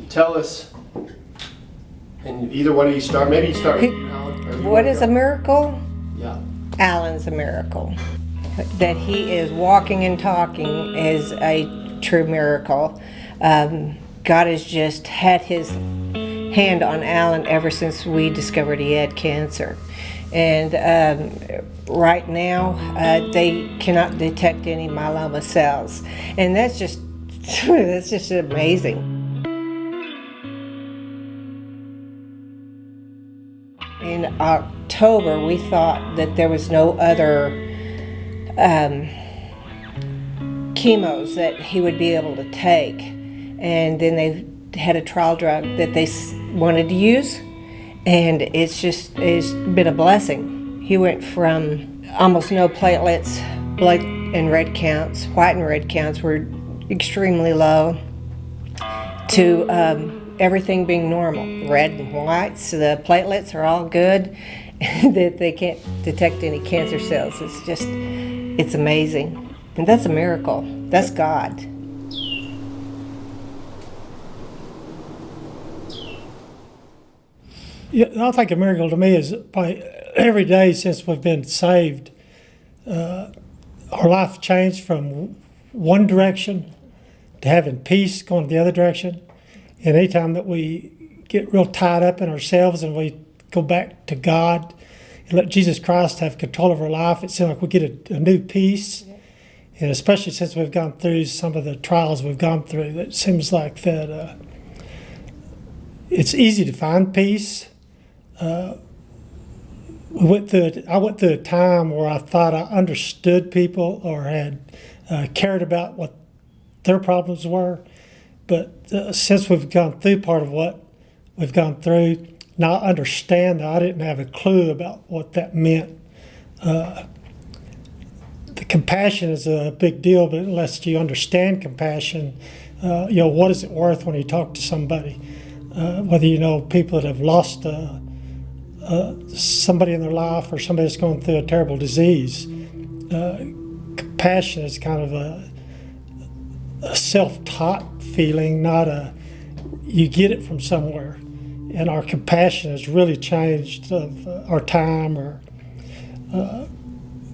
Tell us, and either one of you start, maybe you start with you, Alan. Or you What wanna is go? a miracle? Yeah. Alan's a miracle. That he is walking and talking is a true miracle. God has just had his hand on Alan ever since we discovered he had cancer. And right now, they cannot detect any myeloma cells. And that's just, that's just amazing. In October, we thought that there was no other chemos that he would be able to take. And then they had a trial drug that they wanted to use. And it's been a blessing. He went from almost no platelets, blood and red counts, white and red counts were extremely low, to everything being normal. Red and whites, the platelets are all good, that they can't detect any cancer cells. It's amazing. And that's a miracle. That's God. Yeah, I think a miracle to me is probably every day since we've been saved, our life changed from one direction to having peace going the other direction. And anytime that we get real tied up in ourselves and we go back to God and let Jesus Christ have control of our life, it seems like we get a new peace. And especially since we've gone through some of the trials we've gone through, it seems like that it's easy to find peace. I went through a time where I thought I understood people or had cared about what their problems were. But since we've gone through part of what we've gone through, now I understand that I didn't have a clue about what that meant. The compassion is a big deal, but unless you understand compassion, what is it worth when you talk to somebody? Whether you know people that have lost somebody in their life or somebody that's going through a terrible disease. Compassion is kind of a self-taught feeling, not you get it from somewhere. And our compassion has really changed of our time, or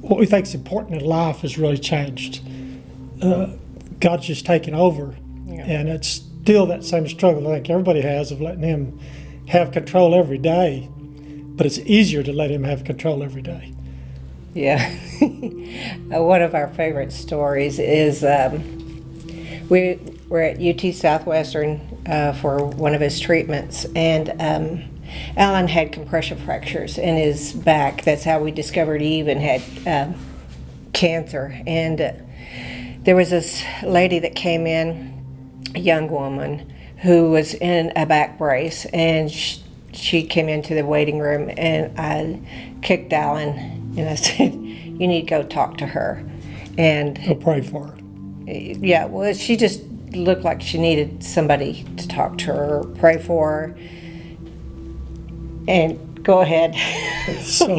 what we think is important in life has really changed. God's just taken over, and it's still that same struggle I think everybody has of letting him have control every day. But it's easier to let him have control every day. Yeah. One of our favorite stories is we were at UT Southwestern for one of his treatments, and Alan had compression fractures in his back. That's how we discovered he even had cancer. And there was this lady that came in, a young woman, who was in a back brace, and she came into the waiting room, and I kicked Alan and I said, "You need to go talk to her." And I'll pray for her. Yeah, well, she just looked like she needed somebody to talk to her, pray for her. And go ahead. So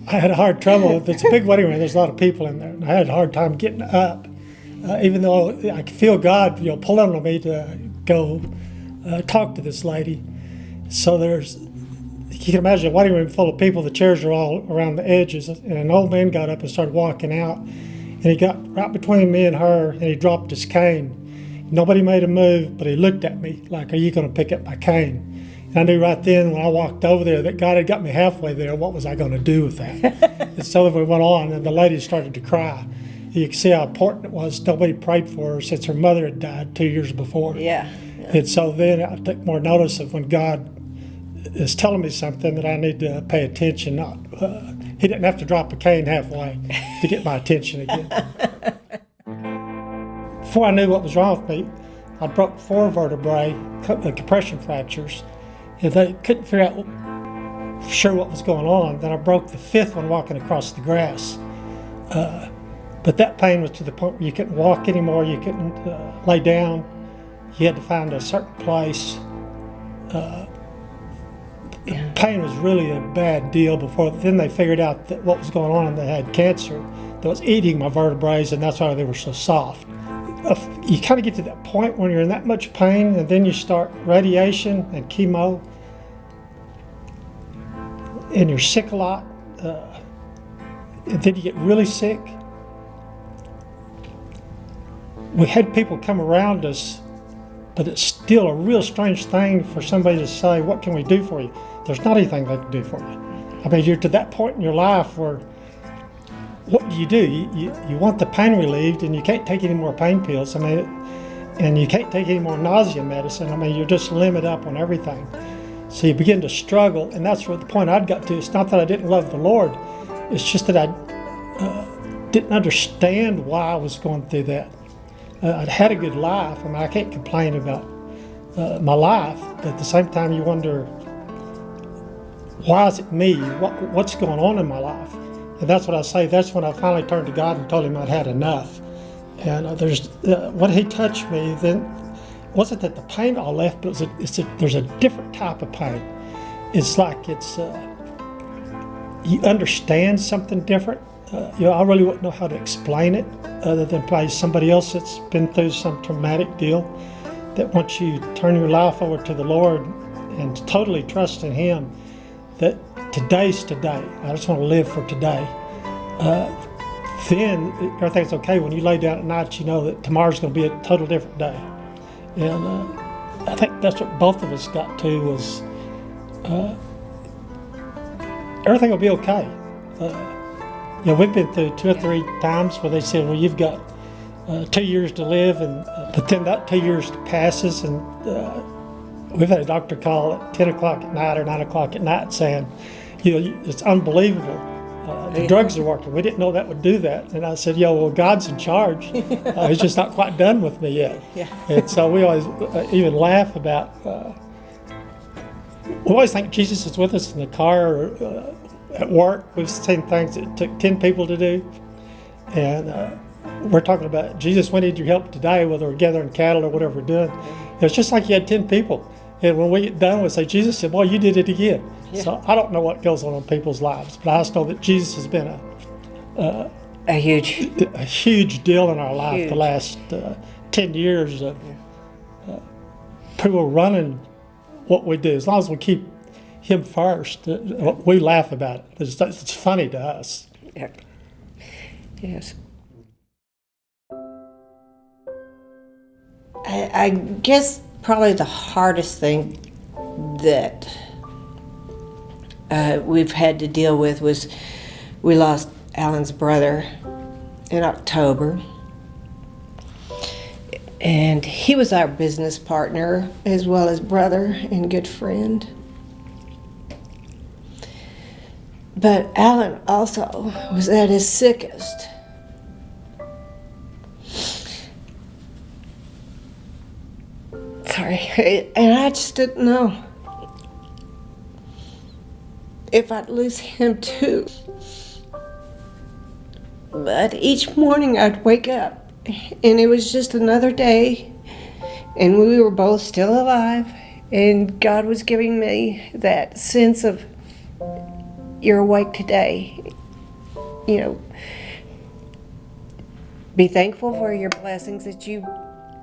I had a hard trouble. It's a big waiting room. There's a lot of people in there. And I had a hard time getting up, even though I could feel God, pulling on me to go talk to this lady. So you can imagine a waiting room full of people. The chairs are all around the edges, and an old man got up and started walking out, and he got right between me and her, and he dropped his cane. Nobody made a move, but he looked at me like, "Are you going to pick up my cane?" And I knew right then when I walked over there that God had got me halfway there. What was I going to do with that? And so we went on, and the lady started to cry. You can see how important it was. Nobody prayed for her since her mother had died 2 years before. Yeah. And so then I took more notice of when God is telling me something that I need to pay attention. He didn't have to drop a cane halfway to get my attention again. Before I knew what was wrong with me, I broke 4 vertebrae, compression fractures, and they couldn't figure out sure what was going on. Then I broke the 5th one walking across the grass. But that pain was to the point where you couldn't walk anymore, you couldn't lay down. You had to find a certain place. The pain was really a bad deal before. Then they figured out that what was going on, and they had cancer that was eating my vertebrae, and that's why they were so soft. you kind of get to that point when you're in that much pain, and then you start radiation and chemo, and you're sick a lot, and then you get really sick. We had people come around us, but it's still a real strange thing for somebody to say, what can we do for you? There's not anything they can do for you. I mean, you're to that point in your life where, what do? You want the pain relieved, and you can't take any more pain pills. I mean, and you can't take any more nausea medicine. I mean, you're just limited up on everything. So you begin to struggle, and that's where the point I'd got to. It's not that I didn't love the Lord. It's just that I didn't understand why I was going through that. I'd had a good life. I mean, I can't complain about my life, but at the same time, you wonder, why is it me? What's going on in my life? And that's what I say. That's when I finally turned to God and told him I'd had enough. And when he touched me, then it wasn't that the pain all left, but there's a different type of pain. It's like you understand something different. I really wouldn't know how to explain it other than probably somebody else that's been through some traumatic deal, that once you turn your life over to the Lord and totally trust in him, that today's today. I just want to live for today. Then everything's okay. When you lay down at night, you know that tomorrow's going to be a total different day. And I think that's what both of us got to, was everything will be okay. We've been through 2 or 3 times where they said, well, you've got 2 years to live, but then that 2 years passes, and we've had a doctor call at 10 o'clock at night or 9 o'clock at night saying, it's unbelievable. The drugs are working. We didn't know that would do that. And I said, well, God's in charge. He's just not quite done with me yet. Yeah. And so we always even laugh about, we always think Jesus is with us in the car or at work. We've seen things that took 10 people to do. And we're talking about, Jesus, we need your help today, whether we're gathering cattle or whatever we're doing. It's just like you had 10 people. And when we get done, we say, Jesus said, well, you did it again. Yeah. So I don't know what goes on in people's lives, but I just know that Jesus has been a huge deal in our life. The last 10 years of people running what we do. As long as we keep him first, we laugh about it. It's funny to us. Yeah. Yes. I guess probably the hardest thing that we've had to deal with was we lost Alan's brother in October. And he was our business partner as well as brother and good friend. But Alan also was at his sickest. Sorry, and I just didn't know if I'd lose him too. But each morning I'd wake up and it was just another day and we were both still alive, and God was giving me that sense of, you're awake today. Be thankful for your blessings that you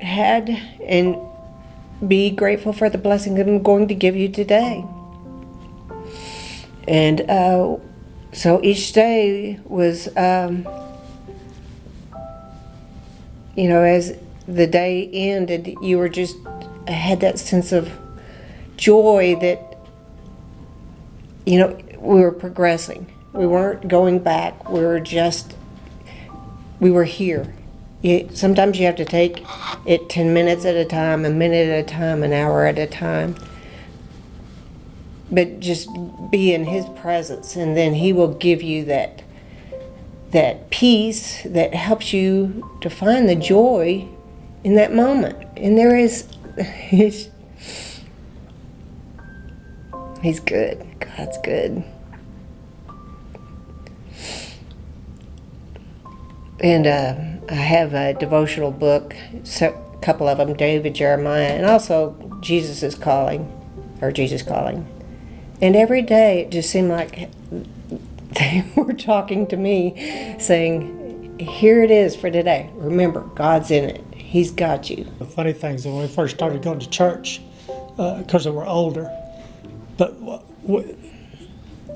had, and be grateful for the blessing that I'm going to give you today. And so each day was, as the day ended, you were just had that sense of joy that, we were progressing. We weren't going back. We were here. Sometimes you have to take it 10 minutes at a time, a minute at a time, an hour at a time. But just be in his presence, and then he will give you that peace that helps you to find the joy in that moment. And there is, he's good. God's good. And I have a devotional book, a couple of them, David, Jeremiah, and also Jesus Calling. And every day it just seemed like they were talking to me, saying, here it is for today. Remember, God's in it. He's got you. The funny thing is when we first started going to church, because we were older, but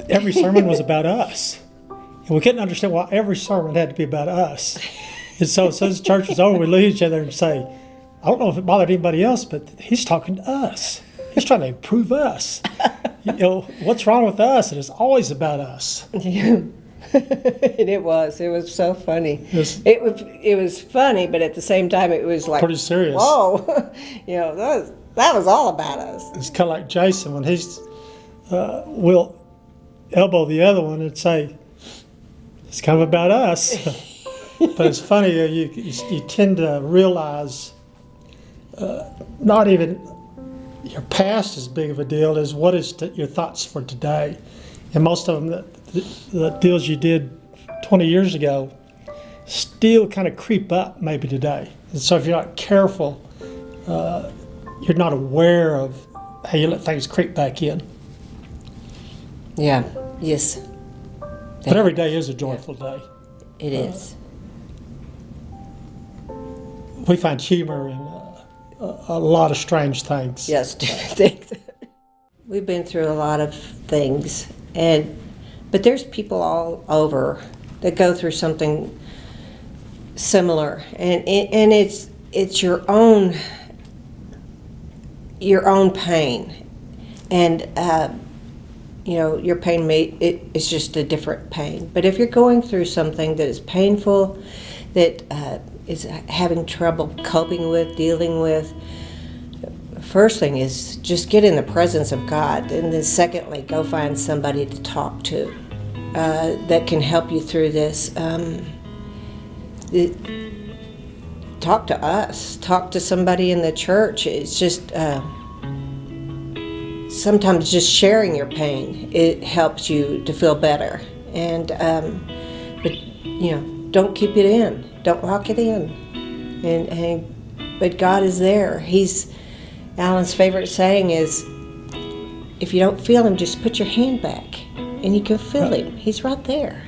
every sermon was about us. And we couldn't understand why every sermon had to be about us. And so as soon as church was over, we look at each other and say, I don't know if it bothered anybody else, but he's talking to us. He's trying to improve us. What's wrong with us? And it's always about us. Yeah. And it was so funny. Yes. It was funny, but at the same time, it was like Pretty serious. Whoa, that was all about us. It's kind of like Jason when he's will elbow the other one and say, it's kind of about us. But it's funny, you tend to realize not even your past is big of a deal as what is your thoughts for today. And most of them, the deals you did 20 years ago still kind of creep up maybe today. And so if you're not careful, you're not aware of how you let things creep back in. Yeah, yes. But every day is a joyful day. It is. We find humor in a lot of strange things. Yes, we've been through a lot of things, but there's people all over that go through something similar, and it's your own pain, and your pain it's just a different pain. But if you're going through something that is painful, that is having trouble coping with, dealing with, first thing is just get in the presence of God, and then secondly, go find somebody to talk to that can help you through this. Talk to us. Talk to somebody in the church. It's just sometimes just sharing your pain, it helps you to feel better. And but don't keep it in. Don't lock it in. But God is there. Alan's favorite saying is, if you don't feel him, just put your hand back and you can feel him. He's right there.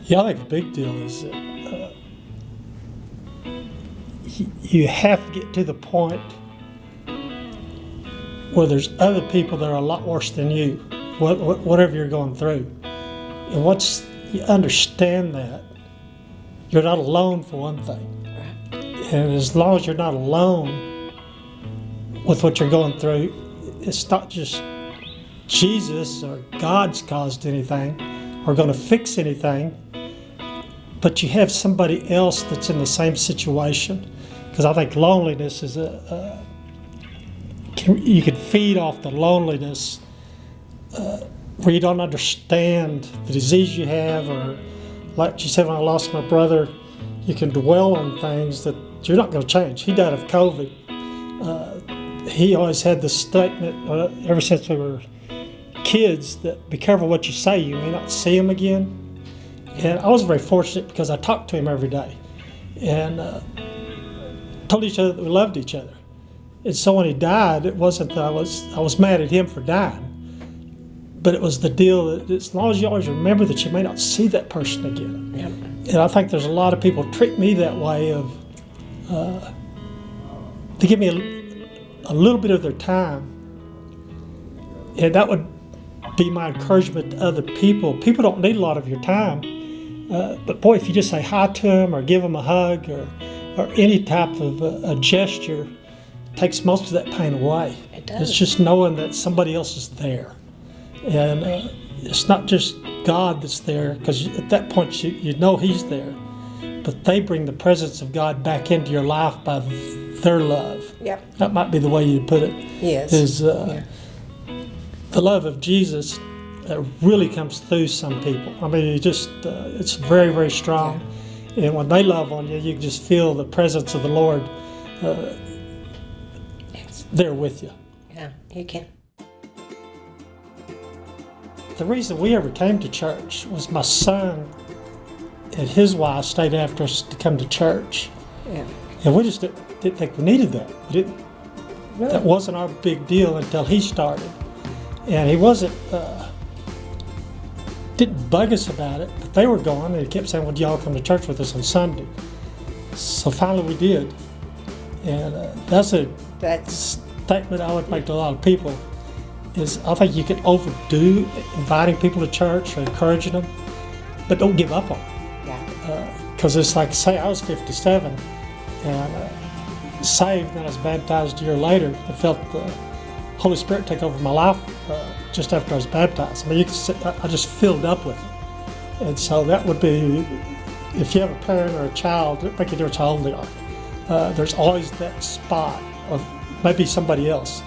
Yeah, I think the big deal is that you have to get to the point where there's other people that are a lot worse than you, whatever you're going through. And once you understand that, you're not alone for one thing. And as long as you're not alone with what you're going through, it's not just Jesus or God's caused anything or going to fix anything, but you have somebody else that's in the same situation. Because I think loneliness is you can feed off the loneliness where you don't understand the disease you have, or like you said, when I lost my brother, you can dwell on things that you're not going to change. He died of COVID. He always had this statement ever since we were kids that be careful what you say, you may not see him again. And I was very fortunate because I talked to him every day and told each other that we loved each other. And so when he died, it wasn't that I was mad at him for dying, but it was the deal that as long as you always remember that you may not see that person again. Yep. And I think there's a lot of people treat me that way of, they give me a little bit of their time. And that would be my encouragement to other people. People don't need a lot of your time. But boy, if you just say hi to them or give them a hug or any type of a gesture, takes most of that pain away. It does. It's just knowing that somebody else is there. And it's not just God that's there, because at that point you know He's there. But they bring the presence of God back into your life by their love. Yep. That might be the way you put it. Yes. Is the love of Jesus really comes through some people. I mean, it's very, very strong. Yeah. And when they love on you, you can just feel the presence of the Lord there with you. Yeah, you can. The reason we ever came to church was my son and his wife stayed after us to come to church. Yeah. And we just didn't think we needed that. That wasn't our big deal until he started. And he wasn't didn't bug us about it, but they were going, and they kept saying, would y'all come to church with us on Sunday? So finally we did. And that's a statement I would make to a lot of people, is I think you can overdo inviting people to church or encouraging them, but don't give up on them. Yeah. Because it's like, say I was 57 and saved, and I was baptized a year later, I felt the Holy Spirit take over my life just after I was baptized. I mean, you can see, I just filled up with it. And so that would be, if you have a parent or a child, it make a difference how old they are. There's always that spot of maybe somebody else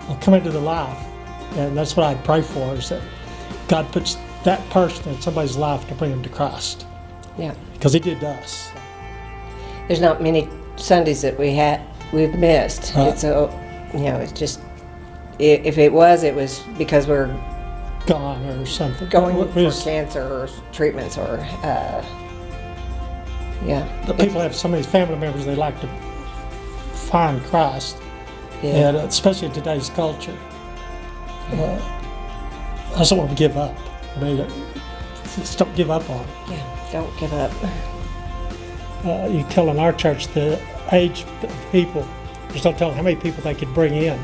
will come into their life, and that's what I'd pray for, is that God puts that person in somebody's life to bring them to Christ. Yeah. Because He did to us. There's not many Sundays that we've missed. Right. It's it's just, if it was because we're Gone or something. going What for is- cancer or treatments or But people have so many family members they like to find Christ, yeah. and especially in today's culture. I just don't want to give up. I mean, just don't give up on it. Yeah, don't give up. You tell in our church the age of people, just don't tell them how many people they could bring in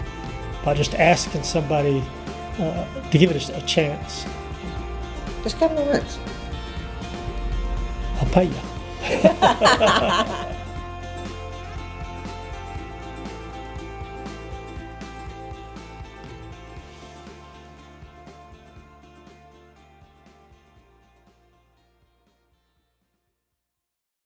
by just asking somebody to give it a chance. Just come once. I'll pay you.